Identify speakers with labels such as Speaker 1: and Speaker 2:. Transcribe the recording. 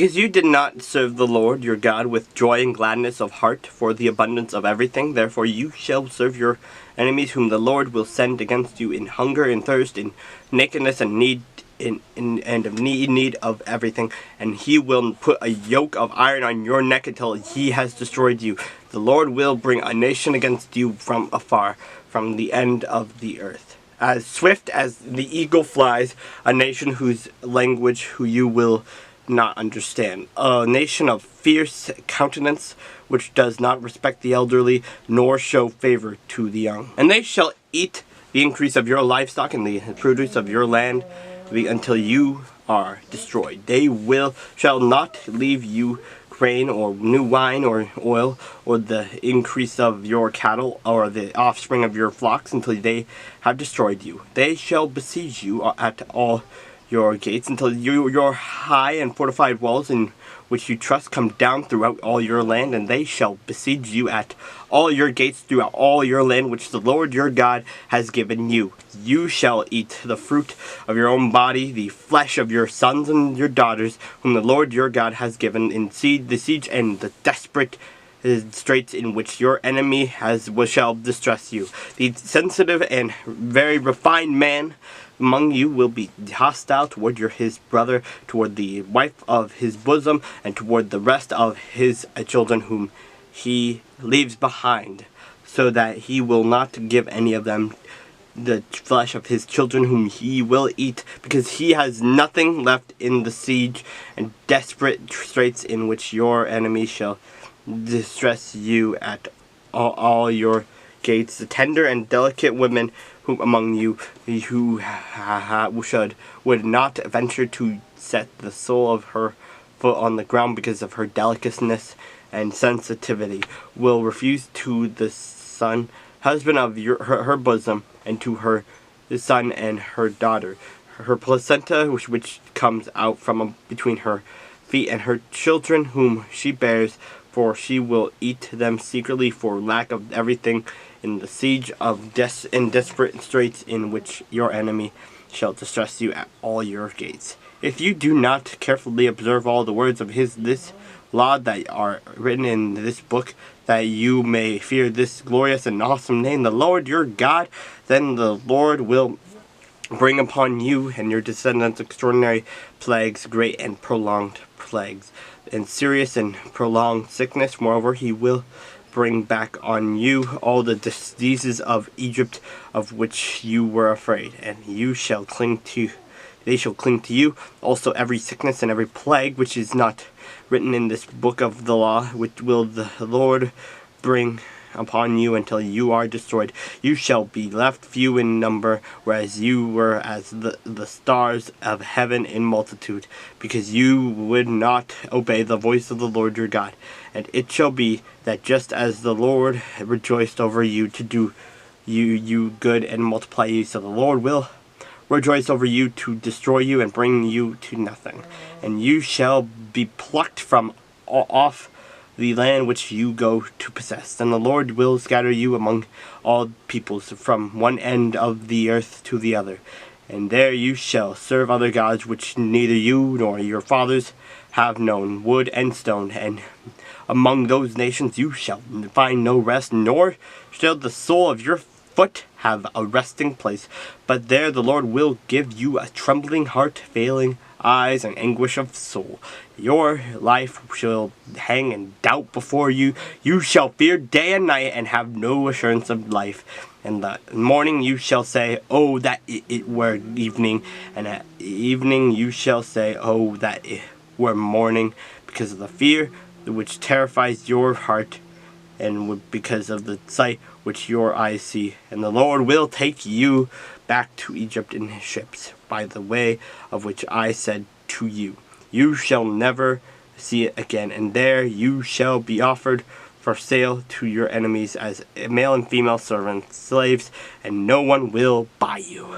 Speaker 1: Because you did not serve the Lord your God with joy and gladness of heart for the abundance of everything, therefore you shall serve your enemies whom the Lord will send against you in hunger and thirst, in nakedness and need of everything, and he will put a yoke of iron on your neck until he has destroyed you. The Lord will bring a nation against you from afar, from the end of the earth. As swift as the eagle flies, a nation whose language who you will not understand. A nation of fierce countenance, which does not respect the elderly, nor show favor to the young. And they shall eat the increase of your livestock and the produce of your land until you are destroyed. They shall not leave you grain or new wine or oil or the increase of your cattle or the offspring of your flocks until they have destroyed you. They shall besiege you at all your gates until your high and fortified walls in which you trust come down throughout all your land, and they shall besiege you at all your gates throughout all your land which the Lord your God has given you. You shall eat the fruit of your own body, the flesh of your sons and your daughters, whom the Lord your God has given in the siege and the desperate straits in which your enemy shall distress you. The sensitive and very refined man among you will be hostile toward his brother, toward the wife of his bosom, and toward the rest of his children whom he leaves behind, so that he will not give any of them the flesh of his children whom he will eat, because he has nothing left in the siege and desperate straits in which your enemy shall distress you at all your gates. The tender and delicate women who among you who would not venture to set the sole of her foot on the ground because of her delicateness and sensitivity will refuse to the husband of her bosom, and to her son and her daughter, her placenta which comes out from between her feet, and her children whom she bears, for she will eat them secretly for lack of everything in the siege of desperate straits in which your enemy shall distress you at all your gates. If you do not carefully observe all the words of this law that are written in this book, that you may fear this glorious and awesome name, the Lord your God, then the Lord will bring upon you and your descendants extraordinary plagues, great and prolonged plagues, and serious and prolonged sickness. Moreover, he will bring back on you all the diseases of Egypt of which you were afraid, and they shall cling to you. Also every sickness and every plague which is not written in this book of the law, which will the Lord bring upon you until you are destroyed. You shall be left few in number, whereas you were as the stars of heaven in multitude, because you would not obey the voice of the Lord your God. And it shall be that just as the Lord rejoiced over you to do you good and multiply you, so the Lord will rejoice over you to destroy you and bring you to nothing. And you shall be plucked from off the land which you go to possess. And the Lord will scatter you among all peoples, from one end of the earth to the other. And there you shall serve other gods which neither you nor your fathers have known, wood and stone. And among those nations you shall find no rest, nor shall the sole of your foot have a resting place. But there the Lord will give you a trembling heart, failing eyes, and anguish of soul. Your life shall hang in doubt before you. You shall fear day and night, and have no assurance of life. And the morning you shall say, oh, that it were evening. And at evening you shall say, oh, that it were morning, because of the fear which terrifies your heart, and because of the sight which your eyes see. And the Lord will take you back to Egypt in his ships, by the way of which I said to you, you shall never see it again. And there you shall be offered for sale to your enemies as male and female servants, slaves, and no one will buy you.